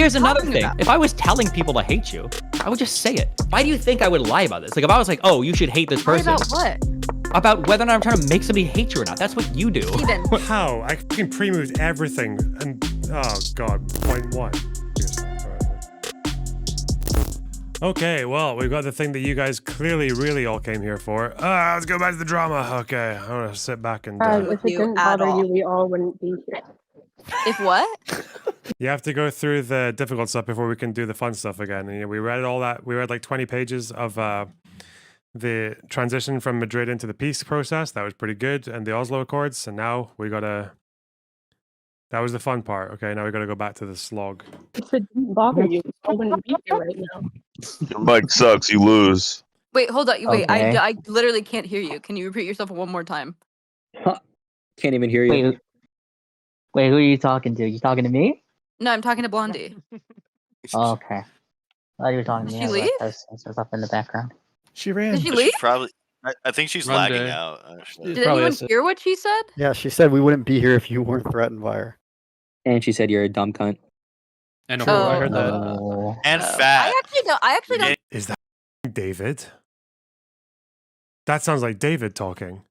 here's another thing. If I was telling people to hate you, I would just say it. Why do you think I would lie about this? Like, if I was like, oh, you should hate this person. Lie about what? About whether or not I'm trying to make somebody hate you or not. That's what you do. Steven. How? I fucking pre-moved everything and oh god, point one. Okay, well, we've got the thing that you guys clearly really all came here for. Let's go back to the drama. Okay, I'm gonna sit back and If it didn't bother you, we all wouldn't be here. If what? you have to go through the difficult stuff before we can do the fun stuff again. And we read all that. We read like 20 pages of the transition from Madrid into the peace process. That was pretty good. And the Oslo Accords. And now we gotta... That was the fun part. Okay, now we gotta go back to the slog. If it didn't bother you, we all wouldn't be here right now. Your mic sucks, you lose. Wait, hold on. Wait, Okay. I literally can't hear you. Can you repeat yourself one more time? Can't even hear you. Wait, who are you talking to? You talking to me? No, I'm talking to Blondie. Oh, okay. I thought you were talking to Did me. she leave? I was up in the background. She ran. Did she leave? Probably. I think she's Run lagging day. out. Actually. Did Probably anyone is. hear what she said? Yeah, she said we wouldn't be here if you weren't threatened by her. And she said you're a dumb cunt. And True, I heard that. Oh. And fat. I actually don't. Is that David? That sounds like David talking.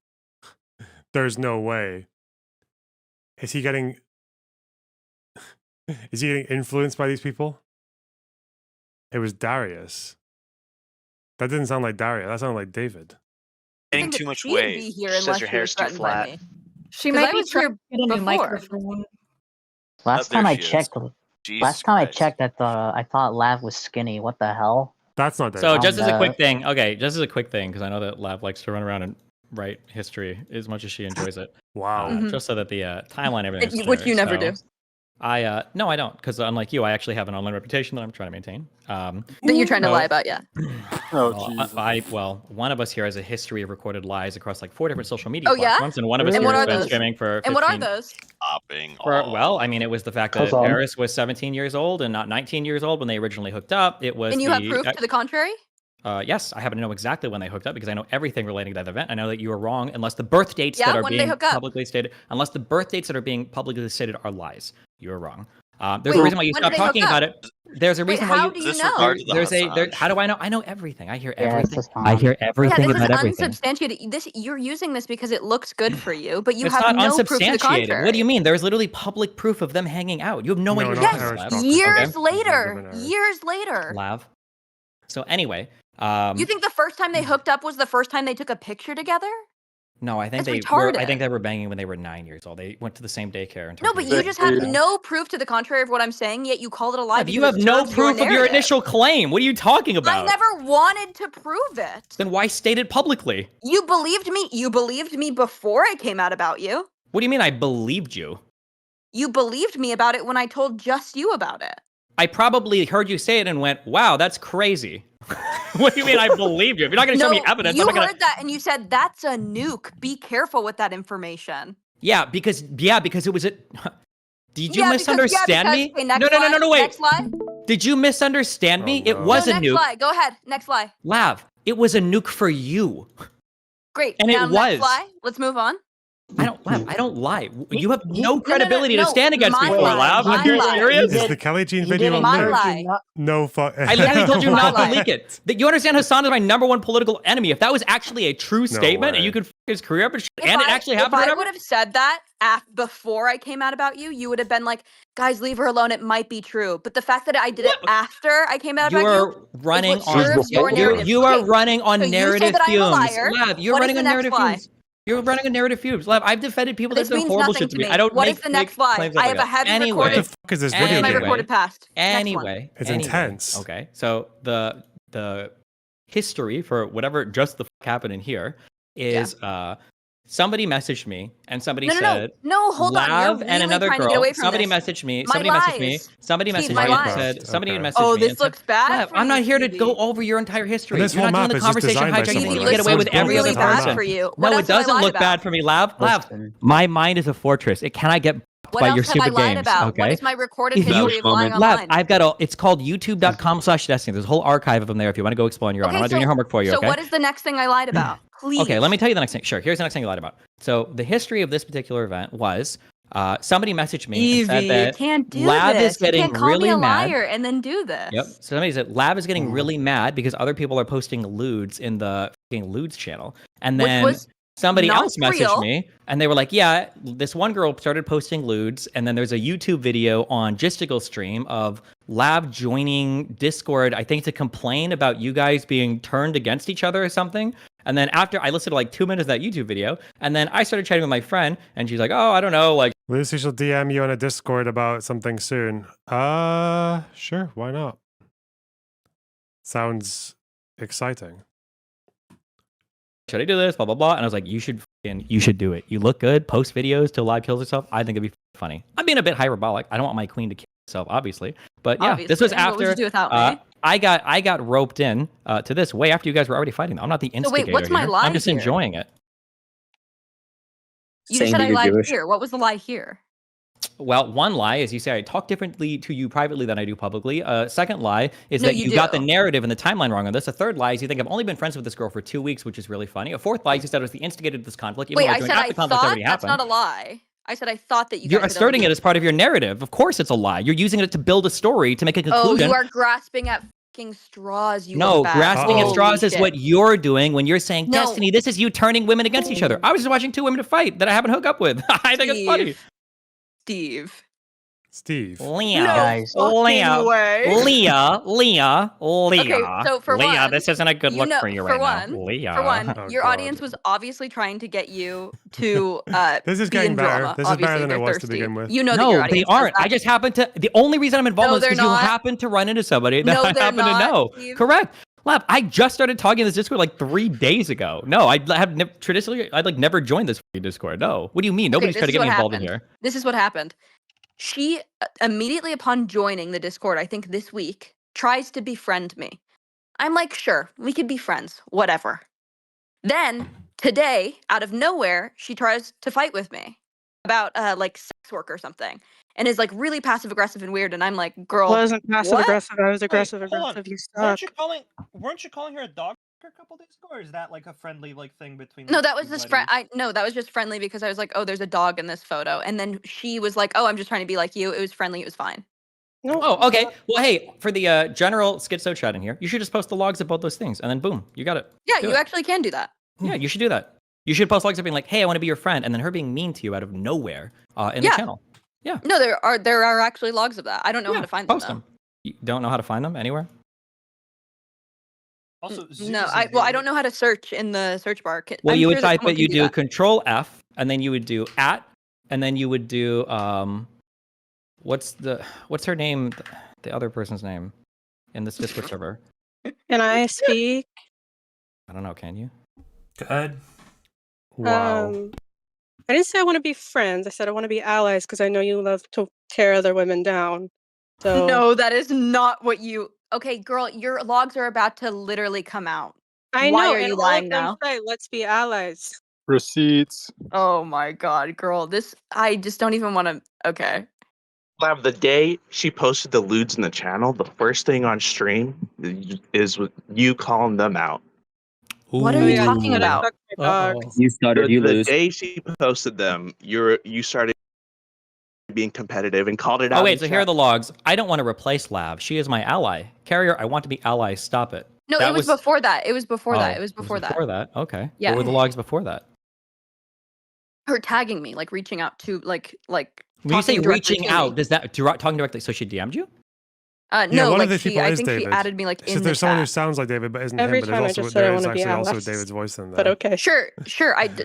There's no way. Is he getting influenced by these people? It was Darius. That didn't sound like Darius. That sounded like David. Getting think too that much she'd weight. be here She unless says your she hair's was too threatened by flat. me. She 'Cause might I be was trying here to get a new before. microphone. Last there time I she is. checked, Jesus last time I Christ. checked, I thought Lav was skinny. What the hell? That's not David. So just as a the- quick thing, okay, just as a quick thing, because I know that Lav likes to run around and write history as much as she enjoys it. Wow. Mhm. Just so that the timeline, everything. is Which clear. you never So, do. No, I don't, because unlike you, I actually have an online reputation that I'm trying to maintain. That you're trying to No. lie about, yeah. Well, one of us here has a history of recorded lies across like 4 different social media Oh, yeah? platforms, and one of us And here what has are been those? streaming for 15, And what are those? Stopping. Well, I mean, it was the fact that Hold on. Paris was 17 years old and not 19 years old when they originally hooked up. It was And you have proof to the contrary? Yes, I happen to know exactly when they hooked up because I know everything relating to that event. I know that you are wrong unless the birth dates Yeah, that are when did they being hook up? publicly stated, unless the birth dates that are being publicly stated are lies. You are wrong. There's Wait, a reason why you when stopped did they hook talking up? about it. There's a Wait, reason how why do you. you know? Disregard the There's a. There, Hassan. how do I know? I know everything. I hear Yeah, everything. it's just I hear Yeah, everything this is about everything. unsubstantiated. You're using this because it looks good for you, but you It's have not no proof to the unsubstantiated. contrary. What do you mean? There's literally public proof of them hanging out. You have no No, idea. not what Yes, you're Paris talking talking. about. years Okay. later. Never Years later. Lav. So anyway, You think the first time they hooked up was the first time they took a picture together? no, I think That's they were. I retarded. think they were banging when they were 9 years old. They went to the same daycare. In No, but Turkey. you just have no proof to the contrary of what I'm saying, yet you called it a lie. Lav, you because have it no serves proof of your narrative. initial claim. What are you talking about? I never wanted to prove it. Then why state it publicly? You believed me. You believed me before I came out about you. What do you mean I believed you? You believed me about it when I told just you about it. I probably heard you say it and went, wow, that's crazy. What do you mean I believed you? If you're not going to show me evidence, you I'm not going heard that and you said, that's a nuke. Be careful with that information. Yeah, because it was a... Did you Yeah, misunderstand because- me? okay, next No, wait. Next lie. Did you misunderstand me? Oh, It no. was No, a next nuke. lie. Go ahead. Next lie. Lav, it was a nuke for you. Great. And it now, was. Next lie. Let's move on. I don't lie. You have no no, credibility to no, stand against me my for, lie, Lav. my Are you lie. serious? Is the Kelly Jean He video didn't My on there? lie. No fuck. I literally told you My not to lie. leak it. You understand Hassan is my #1 political enemy. If that was actually a true statement way. and you could f his career up and shit, If and it I- actually happened or If I whatever, would have said that before I came out about you, you would have been like, guys, leave her alone. It might be true. But the fact that I did it after I came out you about are you, running what on serves your narrative. you are Okay, running on so you say narrative that I'm a fumes. liar. Lav, you're What is running the on next narrative lie? fumes. You're running on narrative fumes. Lav, I've defended people this that have means done horrible nothing shit to me. me. I don't What make, is the next lie? claims like I have a that. heavy Anyway, What the recorded. fuck is this This is video my game? recorded past. Next one. Anyway, It's anyway. intense. Okay, so the history for whatever just the fuck happened in here is somebody messaged me and somebody said No, hold on. You're Lav really and another trying to girl. get away from somebody this. messaged me. My Somebody messaged me. lies. Somebody Steve, messaged my me and lies. said somebody Okay. messaged Oh, me. this and said, looks bad. Lav, for I'm not you, here to Stevie. go over your entire history. And this You're whole not doing map the is just conversation designed by hijacking. somebody. You Stevie, get this away looks with every really other bad person. for you. No, What it else have I doesn't lied look about? bad for me, Lav. Listen. My mind is a fortress. It cannot get What by else your have I stupid lied games. about? Okay. What is my recorded If you- history of lying Lav, online? I've got a. It's called YouTube.com/Destiny. There's a whole archive of them there. If you want to go explore on your own, I'm not doing your homework for you. So Okay. what is the next thing I lied about? Please. Okay, let me tell you the next thing. Sure, here's the next thing you lied about. So the history of this particular event was Somebody messaged me and said Evie, you that can't do Lav this. is getting you can't call really me a mad. liar and then do this. Yep. So somebody said Lav is getting really mad because other people are posting lewds in the fucking lewds channel. And Which then was somebody not else messaged real. me and they were like, yeah, this one girl started posting lewds, and then there's a YouTube video on Gisticle stream of Lav joining Discord, I think to complain about you guys being turned against each other or something. And then after I listened to like 2 minutes of that YouTube video, and then I started chatting with my friend, and she's like, oh, I don't know, like, Lucy shall DM you on a Discord about something soon. Sure, why not? Sounds exciting. should I do this? Blah, blah, blah. And I was like, you should do it. You look good. Post videos till Live kills herself. I think it'd be funny. I'm being a bit hyperbolic. I don't want my queen to kill herself, obviously. But yeah, this was Obviously. What would after you do without me? I got roped in to this way after you guys were already fighting. I'm not the instigator. wait, what's my here. lie I'm just here? enjoying it. You Saying just said that I you're lied Jewish. here. What was the lie here? Well, one lie is you say I talk differently to you privately than I do publicly. Second lie is No, that you you got do. the narrative and the timeline wrong on this. A third lie is you think I've only been friends with this girl for 2 weeks, which is really funny. A fourth lie is you said I was the instigator of this conflict. Even Wait, though I doing said after I the conflict thought already that's happened. not a lie. I said I thought that you You're guys had asserting already- it as part of your narrative. Of course it's a lie. You're using it to build a story to make a Oh, conclusion. you are grasping at fucking straws, you No, were bad. grasping at Uh-oh. straws is what you're doing when you're saying, No. Destiny, this is you turning women against each other. I was just watching 2 women to fight that I haven't hooked up with. I think it's funny. Steve. Leah. No Guys. fucking way. Leah. Okay, so for Leah, one, this isn't a good you look know- for you for right one- now. Leah. For one, Oh, your God. audience was obviously trying to get you to This is be getting in better. drama. This is better Obviously, than it they're was to thirsty. begin with. You know that No, your they audience does aren't. that. I just happen to. The only reason I'm involved No, is they're because you not. happen to run into somebody that No, I they're happen not, to know. Steve. Correct. Lab, I just started talking in this Discord like 3 days ago. No, I have traditionally I'd like never joined this Discord. No. What do you mean? Nobody's Okay, trying to this get is me what involved in happened. here. This is what happened. She immediately upon joining the Discord, I think this week, tries to befriend me. I'm like, sure, we could be friends, whatever. Then today, out of nowhere, she tries to fight with me about like sex work or something, and is like really passive aggressive and weird. And I'm like, girl, I wasn't passive what? aggressive. I was aggressive Wait, hold on. aggressive. You Weren't suck. you calling her a dog a couple days ago, or is that like a friendly like thing between? No, like, that was two just buddies? that was just friendly because I was like, oh, there's a dog in this photo, and then she was like, oh, I'm just trying to be like you. It was friendly. It was fine. No. Oh, okay. Well, hey, for the general schizo chat in here, you should just post the logs of both those things, and then boom, you got it. Yeah, Do you it. actually can do that. Yeah, you should do that. You should post logs of being like, hey, I want to be your friend, and then her being mean to you out of nowhere in the Yeah. channel. Yeah. No, there are actually logs of that. I don't know how to find them. Post Though. them. You don't know how to find them anywhere? Also, No, I don't know how to search in the search bar. Well, I'm you sure would that type someone it, can you do do that. Control F, and then you would do @ and then you would do what's her name? The other person's name in this Discord server. Can I speak? I don't know. Can you? Good. Wow. I didn't say I want to be friends. I said I want to be allies because I know you love to tear other women down. So No, that is not what you. Okay, girl, your logs are about to literally come out. I Why know. are and you all lying of them now? say, let's be allies. Receipts. Oh my god, girl, I just don't even want to. Okay. Lav, the day she posted the lewds in the channel, the first thing on stream is with you calling them out. What are you talking But I about? fucked my dog. You started, you the lose. day she posted them, you started being competitive and called it out. Oh wait, in so here are chat. the logs. I don't want to replace Lav. She is my ally. Carrier, I want to be ally. Stop it. No, That it was before that. It was before that. It was before that. Before that. Okay. Yeah. What were the logs before that? Her tagging me, like reaching out to, like. When you say talking directly reaching to out, me. does that talking directly? So she DM'd you? No, one like of these people I is think she David. added me like It's in just the there's someone who chat. sounds like David but isn't Every him. But time I there's just also said I there is want to be actually also allies. David's voice in there. But okay. Sure.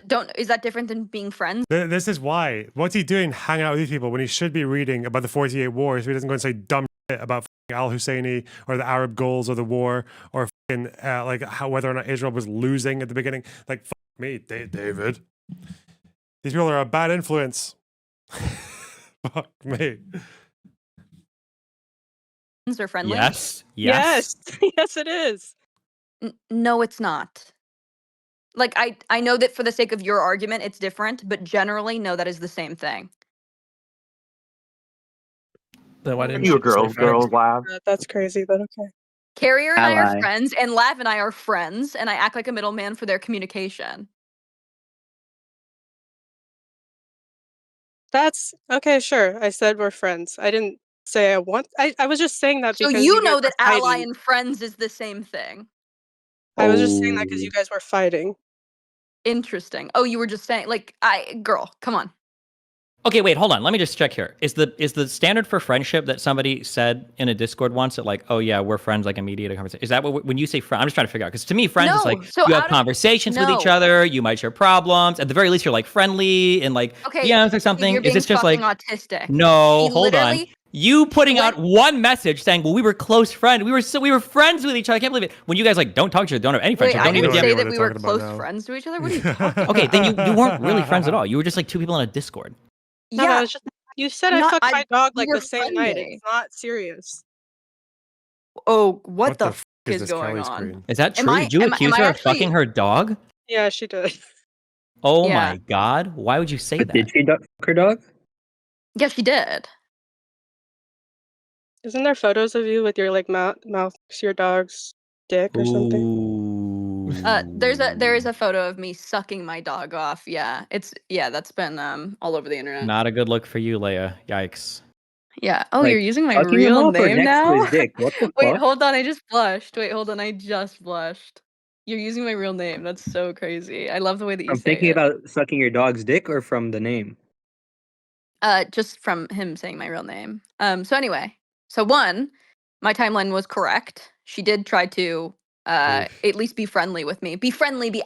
Don't. Is that different than being friends? This is why. What's he doing hanging out with these people when he should be reading about the 48 wars? So he doesn't go and say dumb shit about Al Husseini or the Arab goals or the war or like whether or not Israel was losing at the beginning. Like, fuck me, David. These people are a bad influence. Fuck me. Or friendly? Yes. Yes. Yes, it is. No, it's not. Like I know that for the sake of your argument, it's different, but generally, no, that is the same thing. Then why didn't You a she say girl, friends? Lav. That's crazy, but okay. Carrier and I are Ally. friends, and Lav and I are friends, and I act like a middleman for their communication. That's okay, sure. I said we're friends. I didn't say I want. I was just saying that So because you you guys know were that ally fighting. and friends is the same thing. I was just saying that because you guys were fighting. Interesting. Oh, you were just saying, like, girl, come on. Okay, wait, hold on. Let me just check here. Is the standard for friendship that somebody said in a Discord once that like, oh yeah, we're friends, like immediate conversation? Is that what when you say friend? I'm just trying to figure out because to me, friends is No, like so you have out of- conversations with each no. other, you might share problems. At the very least, you're like friendly and like Okay, DMs or something. you're Is being this just like fucking autistic. no? She Hold on. literally- You putting went- out one message saying, "Well, we were close friends. We were friends with each other." I can't believe it. When you guys like don't talk to each other, don't have any Wait, friendship, I don't even didn't no get. say idea what that we they're were talking about close now. friends to each other. What are you talking about? Okay, then you weren't really friends at all. You were just like two people on a Discord. No, that was just you said I fucked my dog like we were the same night. friendly. It's not serious. Oh, what the f is this going Kelly on? screen? Is that Am true? I- Did you am I- accuse am I her of actually- fucking her dog? Yeah, she did. Oh Yeah. my god! Why would you say But that? did she fuck her dog? Yeah, she did. Isn't there photos of you with your like mouth to your dog's dick or something? Ooh. There is a photo of me sucking my dog off. Yeah, that's been all over the internet. Not a good look for you, Leia. Yikes. Yeah. Oh, Like, you're using my sucking him real off or name next to now? his dick? What the Wait, fuck? hold on. I just blushed. Wait, hold on. I just blushed. You're using my real name. That's so crazy. I love the way that you I'm say thinking it. about sucking your dog's dick or from the name. Just from him saying my real name. So anyway, so one, my timeline was correct. She did try to at least be friendly with me, be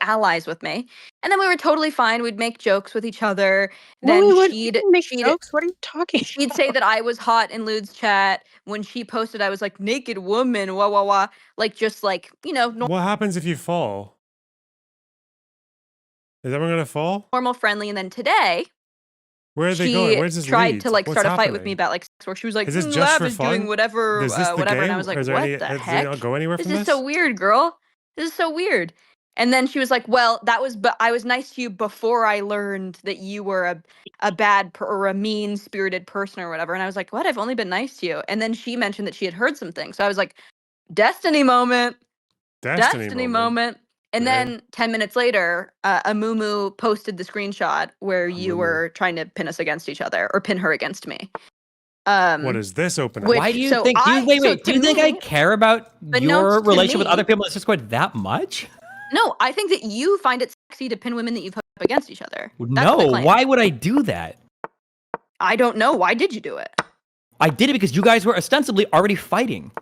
allies with me, and then we were totally fine. We'd make jokes with each other. Then we she'd didn't make she'd jokes. What are you talking? she'd say that I was hot in Lude's chat. When she posted, I was like naked woman, wah wah wah, like just like What happens if you fall? Is everyone gonna fall? normal friendly. And then today, Where are they she going? Where's this tried lead? to like What's start a fight with happening? me about like sex work. She was like, Is this just Lav for is doing fun? whatever, Is this the whatever. game? And I was Or like, is there what any, the does it heck? not go anywhere This from is so weird, girl. This is so weird. And then she was like, well, but I was nice to you before I learned that you were a bad or a mean-spirited person or whatever. And I was like, what? I've only been nice to you. And then she mentioned that she had heard something. So I was like, Destiny moment. Destiny moment. And then 10 minutes later, Amumu posted the screenshot where you were trying to pin us against each other or pin her against me. What is this opening? which- Why do you so think? I- Wait. so Do you to think I me- care about But your no, to relationship with me- other people in Discord that much? No, I think that you find it sexy to pin women that you've hooked up against each other. That's the No. claim. Why would I do that? I don't know. Why did you do it? I did it because you guys were ostensibly already fighting.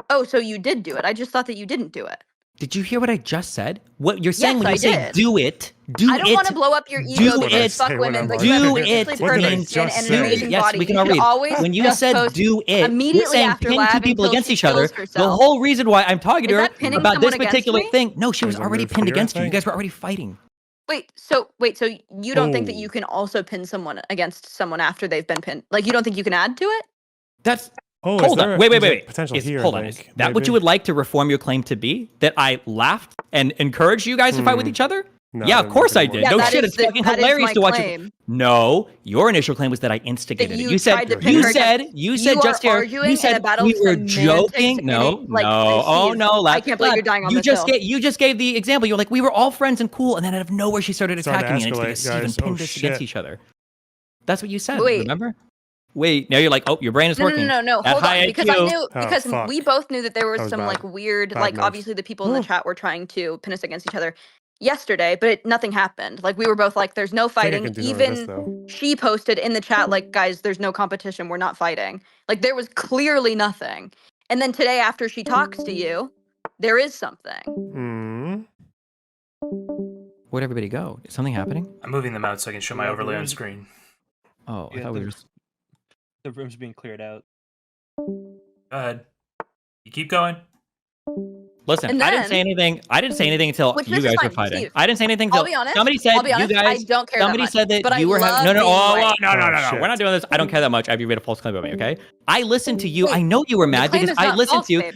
Oh, so you did do it. I just thought that you didn't do it. Did you hear what I just said? What you're saying Yes, when you I say did. do it, do I don't it. want to blow up your do ego it. because you fuck Say women, what but I'm you have Do a saying. it physically What did I perfect just and say? an amazing Yes, body. we can You all should read. always When you just said post do it, you're immediately saying after pin Lav two people until against she each other. kills The herself. whole reason why I'm talking to Is her that pinning about this someone against particular me? thing. No, she was There's a already move pinned here, I against you. You think. guys were already fighting. Wait, so you don't think that Oh. you can also pin someone against someone after they've been pinned? Like you don't think you can add to it? That's Oh, hold on. Wait. there's a potential Is, here, hold I on. Is think, that what maybe? you would like to reform your claim to be? That I laughed and encouraged you guys to fight with each other? No, Yeah, I of don't course think I anymore. did. Yeah, No that shit, is it's the- fucking that is hilarious my to watch claim. you. No, your initial claim was that I instigated you it. You said tried to pin her you against- said you just are here. arguing You in said a battle we were semantics joking. and No, it, like, no. Oh she's- no, I can't believe you're dying on you this just hill. you just gave the example. You were like, we were all friends and cool, and then out of nowhere she started Started to attacking me, and escalate, it's because Steven guys. pinned Oh, us against shit. each other. That's what you said. Wait. Remember? Wait, now you're like, oh, your brain is working. No. At Hold high on, because I IQ. knew Oh, because fuck. we both knew that there was That was some bad. like weird, Bad like move. obviously the people in the chat were trying to pin us against each other yesterday, but nothing happened. Like we were both like, "There's no think I fighting." can do something with this, Even though. she posted in the chat like, "Guys, there's no competition. We're not fighting." Like there was clearly nothing. And then today, after she talks to you, there is something. Where'd everybody go? Is something happening? I'm moving them out so I can show my overlay on screen. Oh, I Yeah, thought we were just. The room's being cleared out. Go ahead. You keep going. Listen, And I didn't then- say anything. I didn't say anything until Which you this is guys were fine, fighting. Steve. I didn't say anything I'll until be honest. somebody said I'll be honest, you guys. I don't care that somebody much, said that but I you were having. love No, being right. no. shit. We're not doing this. I don't care that much. I've made a false claim about me. Okay. I listened to you. Wait, I know you were mad claim because is I not listened false, to you. babe.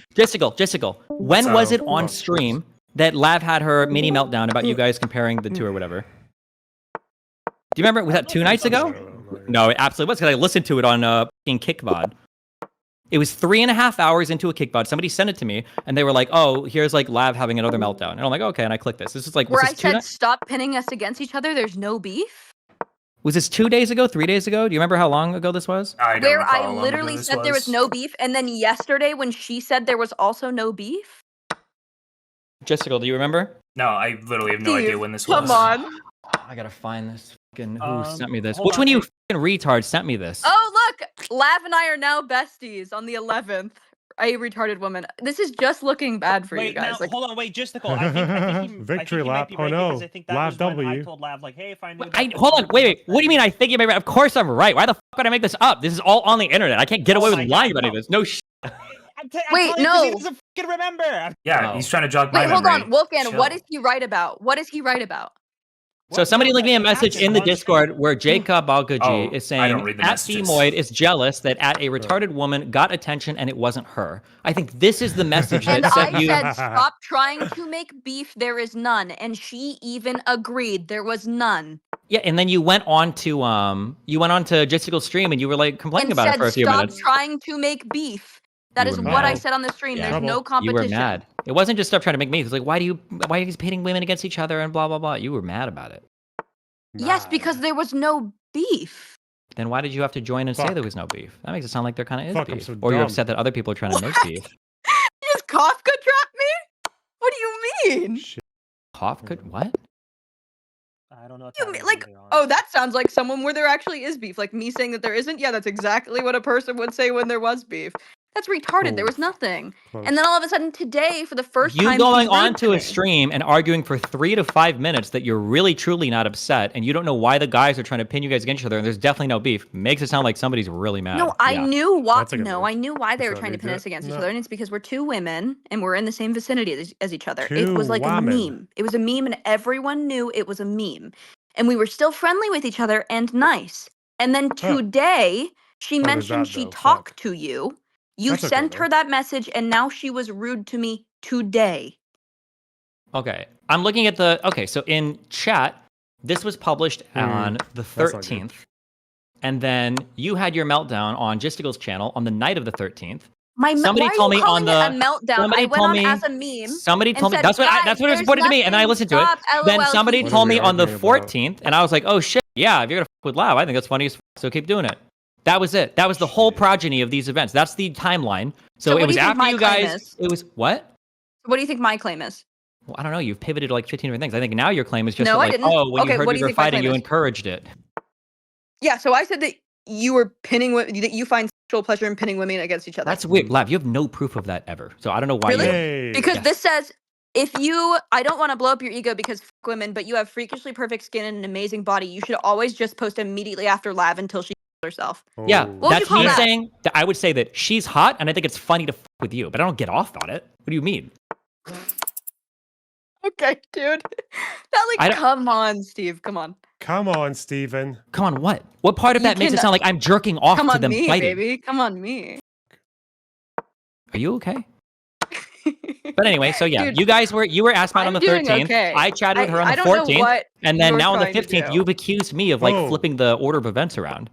Jessica. When So- was it on Oh, stream that Lav had her mini meltdown about you guys comparing the two or whatever? Do you remember? Was that 2 nights ago? No, it absolutely was because I listened to it on fucking KickVod. It was 3.5 hours into a KickVod. Somebody sent it to me, and they were like, "Oh, here's like Lav having another meltdown." And I'm like, "Okay," and I clicked this. This is like Where was I this 2 said, nights? "Stop pinning us against each other. There's no beef." Was this 2 days ago, 3 days ago? Do you remember how long ago this was? I don't Where recall I how long literally ago this said there was no beef, and then yesterday when she said there was also no beef. Jessica, do you remember? No, I literally have no Steve, idea when this was. Come on. I gotta find this fucking who sent me this. hold Which on, one of you hey. fucking retards sent me this? Oh look, Lav and I are now besties on the 11th. A retarded woman. This is just looking bad for you Wait, guys. now, Like, hold on, wait, Justical. I think he Victory might lap. be Oh right no. because I think that Lav was when I W. told Lav, like, hey, if I knew Hold on, wait. What do you mean I think you may be right? Of course I'm right. Why the fuck would I make this up? This is all on the internet. I can't get away Oh my with lying God, about any of no. this. No shit. Wait, He no. doesn't fucking remember. Yeah, Oh. he's trying to jog my wait, hold memory. on, Wolfgang. Chill. What is he right about? What is he right about? So somebody left me a message in the happened. Discord where Jacob Balgaji Oh, is I don't saying read the at messages. Femoid is jealous that at a retarded woman got attention and it wasn't her. I think this is the message that And set I you. said, stop trying to make beef. There is none. And she even agreed there was none. Yeah, and then you went on to Justical stream and you were like complaining And about it said, for a few stop minutes. trying to make beef. That You is were what I mad. said on the stream. Yeah. There's no You competition. were mad. It wasn't just stop trying to make me. It was like, why are you pitting women against each other and blah blah blah. You were mad about it. Yes, because there was no beef. Then why did you have to join and say Fuck. there was no beef? That makes it sound like there kind of is Fuck, I'm beef. so Or you're dumb. upset that other people are trying to make beef. You just Kafka trapped me? What do you mean? Cough could what? I don't know. You mean, like, oh, that sounds like someone where there actually is beef. Like me saying that there isn't. Yeah, that's exactly what a person would say when there was beef. That's retarded. There was nothing. And then all of a sudden today, for the first You time, going she's rude on to a me. stream and arguing for 3 to 5 minutes that you're really truly not upset and you don't know why the guys are trying to pin you guys against each other and there's definitely no beef makes it sound like somebody's really mad. No, I Yeah. knew why. That's a good No, move. I knew why they That's were not trying to me, pin do us it. against each No. other, and it's because we're two women and we're in the same vicinity as each other. It Two was like women. a meme. It was a meme, and everyone knew it was a meme. And we were still friendly with each other and nice. And then today, she Oh, there's mentioned that, she though. talked to you. You That's okay, sent though. her that message, and now she was rude to me today. Okay. I'm looking at so in chat, this was published on the That's not good. 13th. And then you had your meltdown on Justical's channel on the night of the 13th. Somebody Why are told you me calling on the it a meltdown? somebody I went told on me as a meme. somebody and told me said, that's what "Guys, it was there's reported to me and I nothing. listened to it. Stop, Then LOL, somebody TT. told me on the arguing about? 14th and I was like, "Oh shit, yeah, if you're going to fuck with Lav, I think that's funny as fuck, so keep doing it." That was it. That was the whole progeny of these events. That's the timeline. So what it do was you think after my you claim guys is? it was what? What do you think my claim is? Well, I don't know. You've pivoted to like 15 different things. I think now your claim is just No, that, I like, didn't. oh, when Okay, you heard what do we you were think my fighting, claim you is? encouraged it. Yeah, so I said that you were pinning that you find sexual pleasure in pinning women against each other. That's weird, Lav. You have no proof of that ever. So I don't know why Really? you. Hey. Because Yes. this says, I don't want to blow up your ego because fuck women, but you have freakishly perfect skin and an amazing body. You should always just post immediately after Lav until she kills herself. Yeah, Oh. What would you that's call me that? saying that I would say that she's hot, and I think it's funny to fuck with you, but I don't get off on it. What do you mean? Okay, dude. I don't- Come on, Steve. Come on. Come on, Steven. Come on, what? What part of You that makes it can- sound like I'm jerking off Come to on them me, fighting? baby. Come on me. Are you okay? But anyway, so yeah, Dude, you were asked out on I'm the doing 13th. okay. I chatted with her on I the don't know 14th, what and then you're now on the trying to 15th, do. you've accused me of like Oh. flipping the order of events around.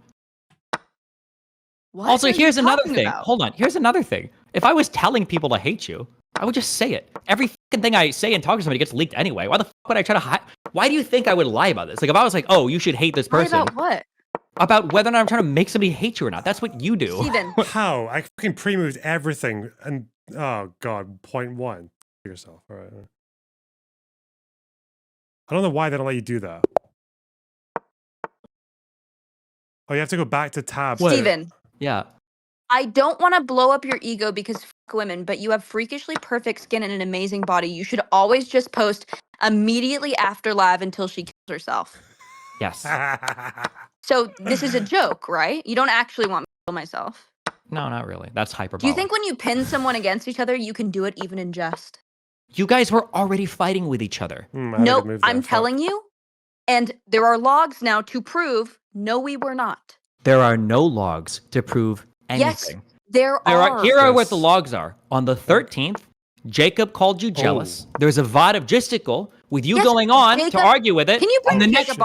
What Also, are you here's another talking thing. about? Hold on. Here's another thing. If I was telling people to hate you, I would just say it. Every fucking thing I say and talk to somebody gets leaked anyway. Why the fuck would I try to hide? Why do you think I would lie about this? Like, if I was like, oh, you should hate this Lie person, about what? about whether or not I'm trying to make somebody hate you or not. That's what you do. Steven. How? I fucking pre-moved everything and oh god, point one. Yourself. All right. I don't know why they don't let you do that. Oh, you have to go back to tabs. What? Steven. Yeah. I don't want to blow up your ego because fuck women, but you have freakishly perfect skin and an amazing body. You should always just post immediately after Lav until she kills herself. Yes. So this is a joke, right? You don't actually want me to kill myself. No, not really. That's hyperbolic. Do you think when you pin someone against each other, you can do it even in jest? You guys were already fighting with each other. Nope, I'm telling you. And there are logs now to prove, no, we were not. There are no logs to prove Yes, anything. there are. Here are what the logs are. On the 13th, Jacob called you jealous. There's a VOD of Justical with you Yes, going on Jacob- to argue with it. Can you bring on the Jacob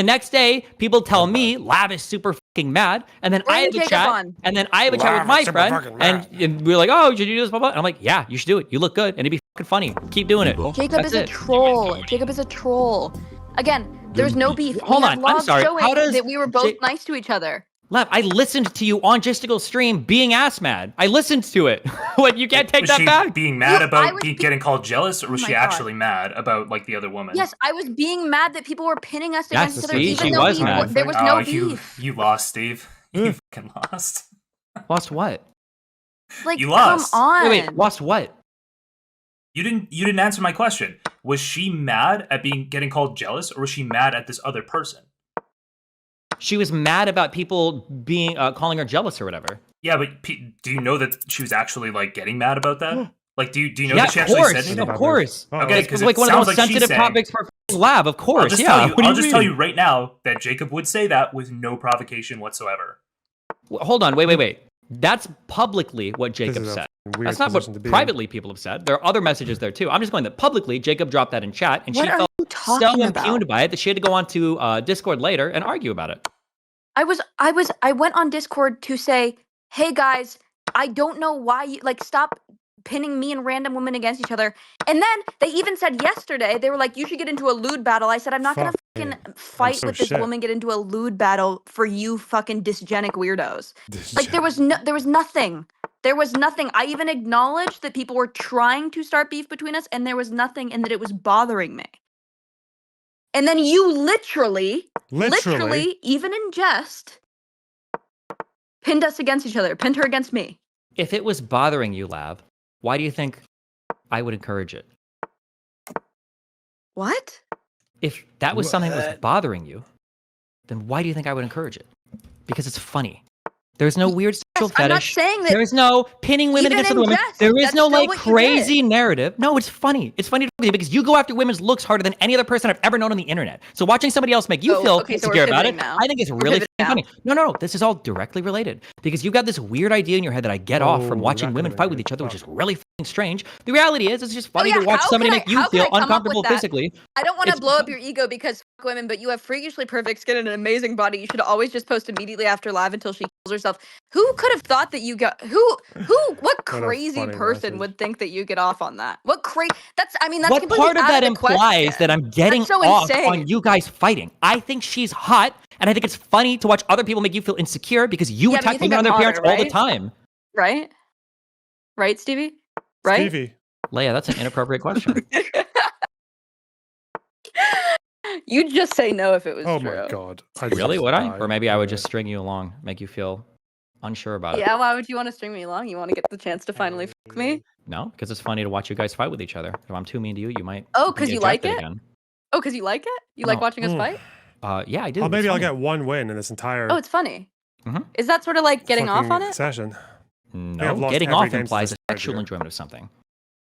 next day, people tell me Lav is super fucking mad, and then I Bring have a Jacob chat, on. and then I have a chat with Lav my is super friend, fucking mad. and we're like, oh, should you do this? Blah, blah. And I'm like, yeah, you should do it. You look good, and it'd be fucking funny. Keep doing it. Jacob That's is a it. troll. Jacob is a troll. Again, there's no beef. Hold We have on, I'm logs sorry. showing How does that we were both nice to each other. Lav, I listened to you on Justical stream being ass mad. I listened to it. What, you can't take Was that she back? being mad about was getting called jealous, or was Oh she my God. actually mad about like the other woman? Yes, I was being mad that people were pinning us Yes, against each other, see, even she though was mad. there was no beef. You lost, Steve. You fucking lost. Lost what? Like, You lost. come on. Wait, lost what? You didn't answer my question. Was she mad at getting called jealous, or was she mad at this other person? She was mad about people being calling her jealous or whatever. Yeah, but do you know that she was actually like getting mad about that? Like, do you know Yeah, that she of actually course, said anything? of course. Okay, It's because like one of the most like she's sensitive saying- topics for Lav, of course. I'll just yeah. tell you. What do I'll just tell mean? you right now that Jacob would say that with no provocation whatsoever. Hold on, wait. That's publicly what Jacob said. That's not what privately people have said. There are other messages there too. I'm just going that publicly Jacob dropped that in chat, and What she are felt you so talking impugned about? by it that she had to go on to Discord later and argue about it. I went on Discord to say, hey guys, I don't know why you stop pinning me and random women against each other. And then they even said yesterday, they were like, you should get into a lewd battle. I said, I'm not gonna fucking fight so with this shit. woman, get into a lewd battle for you fucking dysgenic weirdos. Like there was nothing. There was nothing. I even acknowledged that people were trying to start beef between us, and there was nothing, and that it was bothering me. And then you literally, even in jest, pinned us against each other, pinned her against me. If it was bothering you, Lav, why do you think I would encourage it? What? If that was something that was bothering you, then why do you think I would encourage it? Because it's funny. There's no weird sexual fetish. I'm not saying that. There is no pinning women Even against in other women. jest, There is that's no still like what you crazy did. narrative. No, it's funny. It's funny to me because you go after women's looks harder than any other person I've ever known on the internet. So watching somebody else make you feel okay, so we're insecure about it, pivoting now. I think it's We're really pivoting funny. No. This is all directly related because you've got this weird idea in your head that I get off from watching women fight with each other, which is really fucking strange. The reality is, it's just funny to watch somebody make you feel uncomfortable physically. I don't want to blow up your ego because fuck women, but you have freakishly perfect skin and an amazing body. You should always just post immediately after live until she kills herself. Who could have thought that you got what crazy person would think that you get off on that? That's What completely part of out that the implies question. that I'm getting That's so off insane. on you guys fighting? I think she's hot, and I think it's funny to watch other people make you feel insecure because you Yeah, but attack you think women on I'm their parents hotter, all the right? time. Right, Stevie? Right? Stevie. Leia, that's an inappropriate question. You'd just say no if it was Oh true. my god. Really? Would I? Or maybe I would just string you along, make you feel unsure about it. Yeah, why would you want to string me along? You want to get the chance to finally fuck me? No, because it's funny to watch you guys fight with each other. If I'm too mean to you, you might. Oh, be because you like ejected it? again. Oh, because you like it? You like No. watching us fight? Yeah, I do. Oh, maybe It's I'll funny. get one win in this entire Oh, it's funny. Mhm. Is that sort of like getting off fucking on it? session. I've No, lost getting every off game since implies I a started sexual here. enjoyment of something.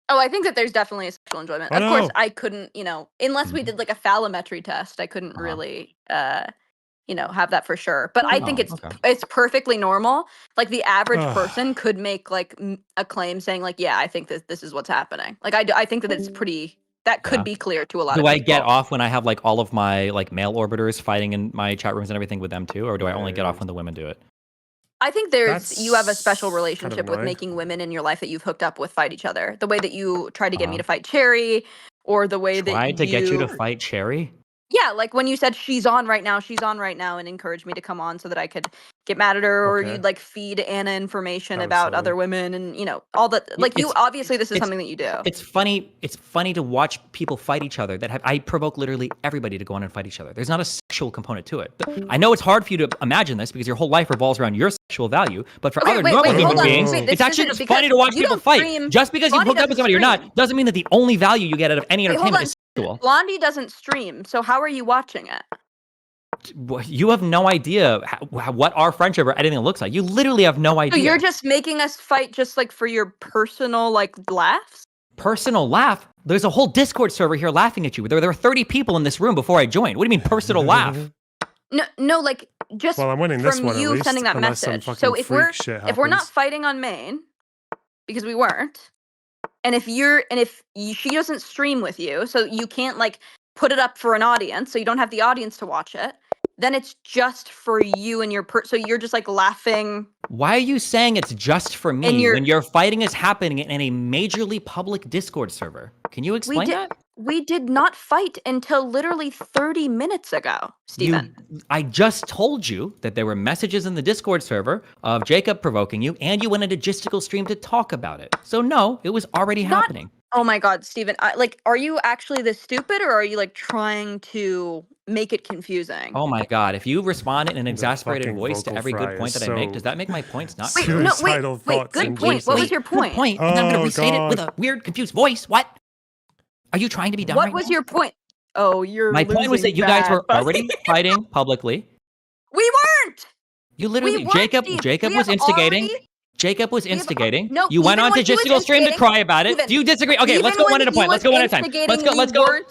Oh, I think that there's definitely a sexual enjoyment. I Of course, know. I couldn't, unless we did like a phallometry test, I couldn't Uh-huh. really, have that for sure. But I think Oh, it's okay. it's perfectly normal. Like the average Ugh. person could make like a claim saying like, yeah, I think that this is what's happening. Like I think that it's pretty. That could Yeah. be clear to a lot of Do people. I get off when I have like all of my like male orbiters fighting in my chat rooms and everything with them too, or do I only get off when the women do it? I think you have a special That's relationship kind of with annoying. making women in your life that you've hooked up with fight each other. The way that you tried to get me Uh-huh. to fight Cherry, or the way that Tried to get you to fight Cherry? Yeah, like when you said she's on right now, and encouraged me to come on so that I could get mad at her, or Okay. you'd like feed Anna information That was about silly. other women, and all that. Like you, It's- obviously, this is it's- something that you do. It's funny. It's funny to watch people fight each other. I provoke literally everybody to go on and fight each other. There's not a sexual component to it. I know it's hard for you to imagine this because your whole life revolves around your sexual value. But for Okay, other wait, normal wait, human hold on. beings, Wait, this it's actually isn't- just funny to because watch you people don't fight. stream- Just because you Blondie hooked up with doesn't somebody or stream. not doesn't mean that the only value you get out of any Wait, hold entertainment on. is sexual. Blondie doesn't stream, so how are you watching it? You have no idea what our friendship or anything looks like. You literally have no So idea. you're just making us fight just like for your personal like laughs? Personal laugh. There's a whole Discord server here laughing at you. There were 30 people in this room before I joined. What do you mean personal laugh? No, like just Well, I'm winning this from one at you least, sending that unless some message. fucking So if freak shit we're not happens. fighting on main, because we weren't, and if she doesn't stream with you, so you can't like put it up for an audience, so you don't have the audience to watch it, then it's just for you and your so you're just like laughing. Why are you saying it's just for me And when your fighting is happening in a majorly public Discord server? Can you explain that? We did not fight until literally 30 minutes ago, Steven. I just told you that there were messages in the Discord server of Jacob provoking you, and you went into Gisticle stream to talk about it. So no, it was already happening. Oh my God, Steven. Are you actually this stupid, or are you like trying to make it confusing? Oh my God, if you respond in an exasperated fucking voice to vocal every fry good point is that I make, so does that make my points not Wait, clear? no, Suicidal wait, thoughts good and point. What was juicy. your point? Good point. And then I'm going Oh, to restate it with God. a weird, confused voice. What? Are you trying to be dumb What right was now? your point? Oh, you're My point was that you guys were already fighting publicly. We weren't. You literally, weren't, Jacob Steve. Jacob We was have instigating. already- Jacob was have- instigating. no, You went even on to when he was Gisticle stream to instigating- cry about it. Steven, Do you disagree? Okay, let's even go one when at a he point. Let's was go one at a time. Let's go. instigating, Let's we go. weren't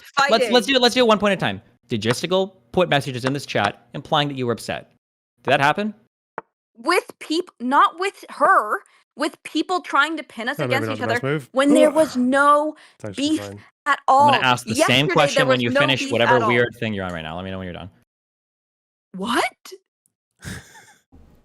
Let's do it one point at a time. Did Gisticle put messages in this chat implying that you were upset? Did that happen? with people, not with her, with people trying to pin us Oh, maybe against not each the best other move. when there was no It's actually beef fine. at all. I'm going to ask the same Yesterday, there question when was you no finish beef whatever at all. weird thing you're on right now. Let me know when you're done. What?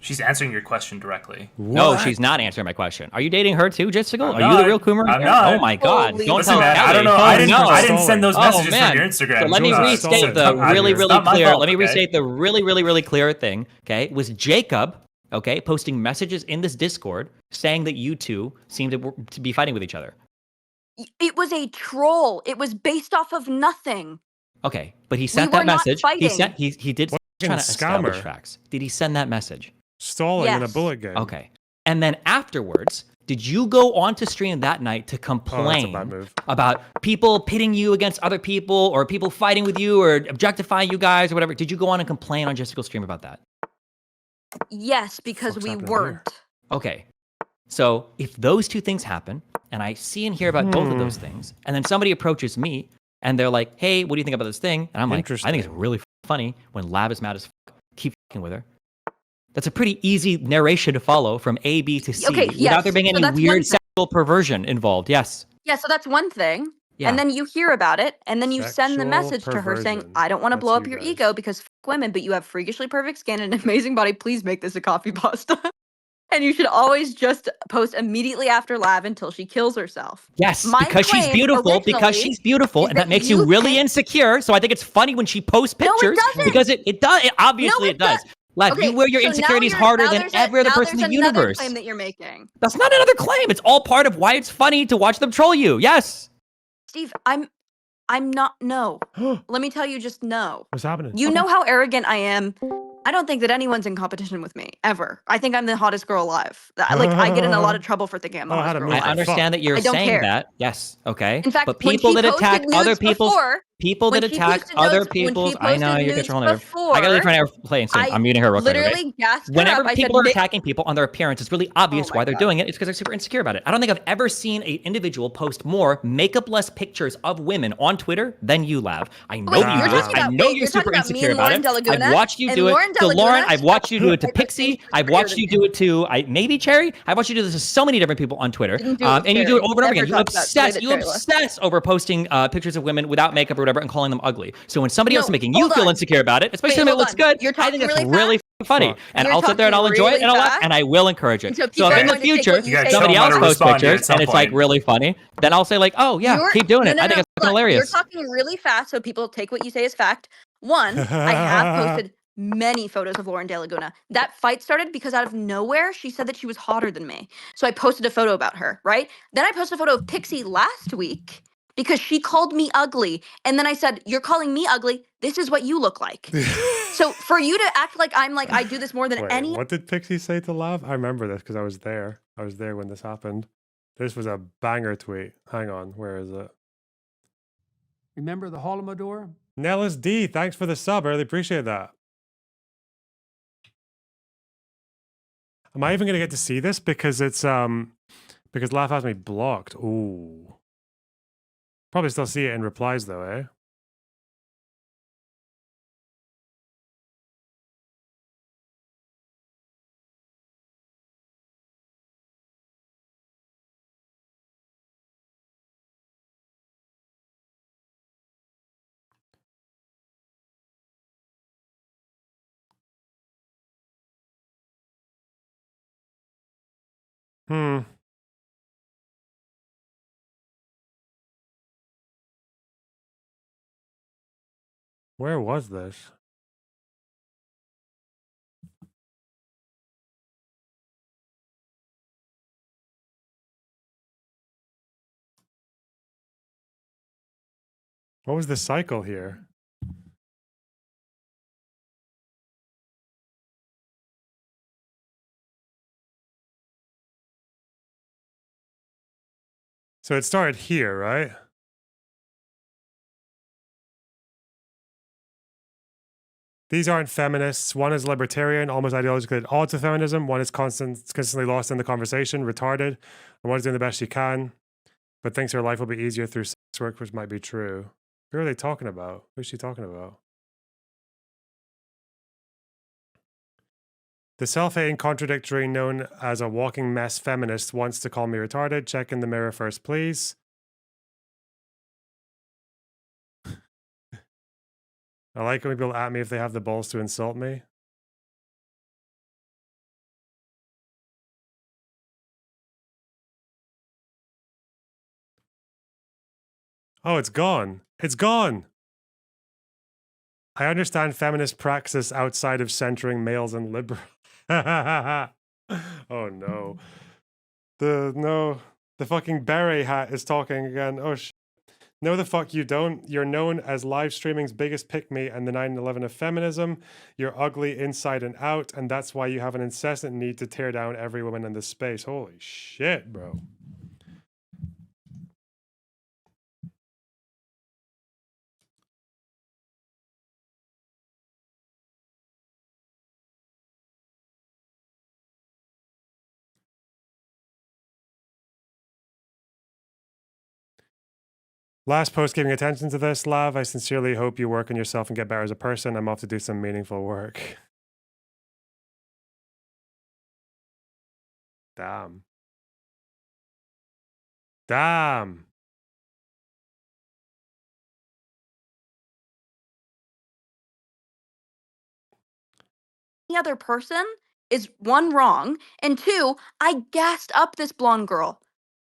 She's answering your question directly. No, she's not answering my question. Are you dating her too, Gisticle? I'm Are you the not. real Coomer? I'm not. Oh my God! Holy Don't Listen, tell man, Kelly. I don't know. Oh, I didn't. no. I didn't send those messages man. from your Instagram. So let me Joseph restate Stalin. the Come on really, here. really Not my clear. fault, Let me okay? restate the really, really, really clear thing. Okay, it was Jacob. Okay, posting messages in this Discord saying that you two seemed to be fighting with each other. It was a troll. It was based off of nothing. Okay, but he sent were that not message. fighting. He did trying to establish facts. Did he send that message? Stalling in a Yes. bullet game. Okay. And then afterwards, did you go on to stream that night to Oh, that's a complain bad move. about people pitting you against other people or people fighting with you or objectifying you guys or whatever? Did you go on and complain on Gisticle stream about that? Yes, because Fuck's we happening weren't. Okay. So if those two things happen, and I see and hear about both of those things, and then somebody approaches me and they're like, hey, what do you think about this thing? And I'm like, I think it's really funny when Lav is mad as fuck. Keep fucking with her. That's a pretty easy narration to follow from A, B to C Okay, yes. without there being So any that's one weird thing. sexual perversion involved. Yes. Yeah, so that's one thing. Yeah. And then you hear about it, and then you send the Sexual message to her saying, perversion. I don't want to That's blow up you your guys. ego because f women, but you have freakishly perfect skin and an amazing body. Please make this a coffee pasta. And you should always just post immediately after Lav until she kills herself. Yes, My because she's claim beautiful. Because originally she's beautiful, is and that that makes you you really think- insecure. So I think it's funny when she posts No, it pictures doesn't. because it does. Obviously, No, it does. does. Lav, Okay, you wear your so now insecurities you're- harder now than there's every other now person in the there's another universe. claim that you're making. That's not another claim. It's all part of why it's funny to watch them troll you. Yes. Steve, I'm not, no. Let me tell you just no. What's happening? You know how arrogant I am. I don't think that anyone's in competition with me, ever. I think I'm the hottest girl alive. I get in a lot of trouble for thinking I'm the Oh, I hottest had a girl move. I alive. understand that you're I don't saying care. that. Yes. Okay. In fact, but when people she that attack posted other nudes people's before- people that when she attack posted other nudes- when she people's. I know posted you get nudes your own nerve. I gotta leave before, for an play insane. I I'm muting her real quick. okay? literally gassed her Whenever up. I people said, are "Nick-" attacking people on their appearance, it's really obvious my why they're God. doing it. It's because they're super insecure about it. I don't think I've ever seen an individual post more makeup-less pictures of women on Twitter than you, Lav. I know Wait, you you're do it. talking I about- know wait, you're you're talking super about me insecure and about it. Lauren Delaguna? I've watched you And do it Lauren to Lauren. Delaguna- I've watched you do it to I think Pixie. she's I've prettier watched than you do it to maybe Cherry. I've watched you do this to so many different people on Twitter. Didn't do it with And you do it Cherry. over and over Never again. You talked about the way obsess. that You Cherry looks. obsess over posting pictures of women without makeup or whatever and calling them ugly. So when somebody else is No, making you hold feel on. insecure about it, especially Wait, when it hold looks on. good, You're I think talking it's really really funny. Fuck. And You're I'll sit there and I'll talking enjoy it really and I'll laugh fast. and I will encourage it. So So people if are in the going to take future what you say somebody as else fact. posts Respond to it at pictures some and it's like point. really funny, then I'll say like, oh yeah, You're- keep doing it. no, I think no, it's fucking look, hilarious. You're talking really fast, so people take what you say as fact. One, I have posted many photos of Lauren De Laguna. That fight started because out of nowhere, she said that she was hotter than me. So I posted a photo about her, right? Then I posted a photo of Pixie last week because she called me ugly. And then I said, you're calling me ugly. This is what you look like. So for you to act like I'm like, I do this more than Wait, any what did Pixie say to Lav? I remember this because I was there. I was there when this happened. This was a banger tweet. Hang on, where is it? Remember the Holodomor? Nellis D, thanks for the sub. I really appreciate that. Am I even gonna get to see this? Because it's because Lav has me blocked. Ooh. Probably still see it in replies though, eh? Hmm. Where was this? What was the cycle here? So it started here, right? These aren't feminists. One is libertarian, almost ideologically at odds with feminism. One is constantly lost in the conversation, retarded. And one is doing the best she can, but thinks her life will be easier through sex work, which might be true. Who are they talking about? Who's she talking about? The self-hating contradictory known as a walking mess feminist wants to call me retarded. Check in the mirror first, please. I like when people at me if they have the balls to insult me. Oh, it's gone. It's gone. I understand feminist praxis outside of centering males and liberal. Oh no. The fucking beret hat is talking again. Oh shit. No, the fuck you don't. You're known as live streaming's biggest pick-me and the 9/11 of feminism. You're ugly inside and out, and that's why you have an incessant need to tear down every woman in this space. Holy shit, bro. Last post giving attention to this, Lav. I sincerely hope you work on yourself and get better as a person. I'm off to do some meaningful work. Damn. Damn. Any other person is one, wrong, and two, I gassed up this blonde girl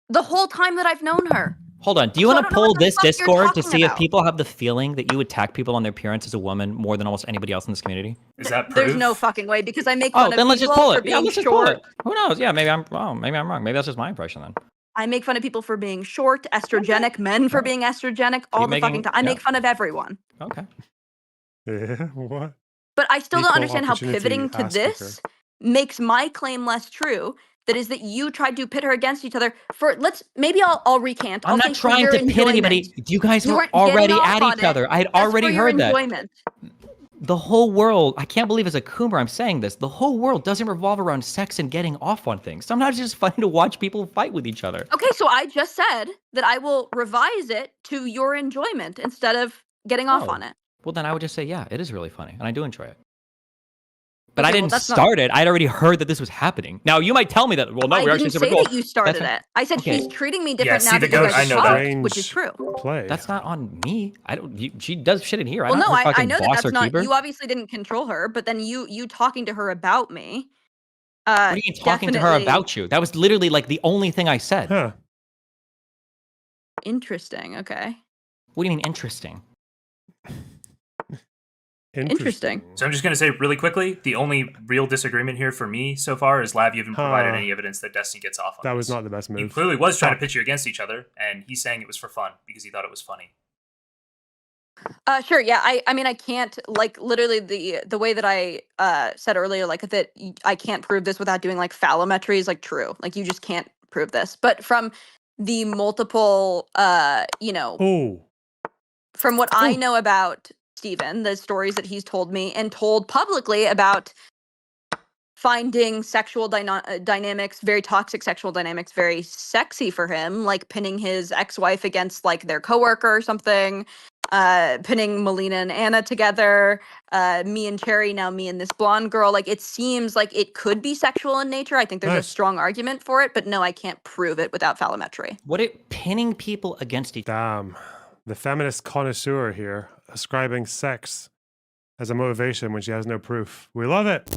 the whole time that I've known her. Hold on. Do you So I want don't to know what pull the this fuck you're Discord to talking see if about. people have the feeling that you attack people on their appearance as a woman more than almost anybody else in this community? Is that proof? There's no fucking way because I make Oh, fun then of let's just people pull for it. Yeah, being let's just pull short. it. Who knows? Yeah, maybe I'm wrong. Maybe I'm wrong. Maybe that's just my impression then. I make fun of people for being short, estrogenic, men for being estrogenic, all the fucking time. I make fun of everyone. Okay. Yeah, what? But I still don't Equal understand how opportunity pivoting to ass kicker. this makes my claim less true. That is that you tried to pit her against each other for maybe I'll recant. I'm I'll not say for trying your to pit anybody. enjoyment. You guys You were weren't getting already off at on each it. other. I had Just already for your heard that. enjoyment. The whole world, I can't believe as a Coomer I'm saying this, the whole world doesn't revolve around sex and getting off on things. Sometimes it's just fun to watch people fight with each other. Okay, so I just said that I will revise it to your enjoyment instead of getting off on it. Well, then I would just say, yeah, it is really funny, and I do enjoy it. But Okay, I well, didn't that's not- start it. I'd already heard that this was happening. Now, you might tell me that, well, no, I we're actually didn't super say cool. that you started That's it. I said okay. he's treating me different see now the that you goat, guys I know talked, that. which is true. Play. That's not on me. I don't. She does shit in here. Well, I'm no, not her I fucking know that boss that's or not. keeper. You obviously didn't control her, but then you talking to her about me. What do you mean talking to her definitely about you? That was literally like the only thing I said. Huh. Interesting. Okay. What do you mean interesting? Interesting. So I'm just going to say really quickly, the only real disagreement here for me so far is Lav, you haven't provided any evidence that Destiny gets off on That was this. not the best He move. clearly was trying to pitch you against each other, and he's saying it was for fun because he thought it was funny. Sure. Yeah. I mean, I can't like literally the way that I said earlier, like that I can't prove this without doing like phallometry is like true. Like you just can't prove this. But from the multiple, Oh. from what I know about Steven, the stories that he's told me and told publicly about finding sexual dynamics, very toxic sexual dynamics, very sexy for him, like pinning his ex-wife against like their coworker or something, pinning Melina and Anna together, me and Cherry, now me and this blonde girl. Like it seems like it could be sexual in nature. I think there's a strong argument for it, but no, I can't prove it without phallometry. What it pinning people against each other? Damn. The feminist connoisseur here, ascribing sex as a motivation when she has no proof. We love it.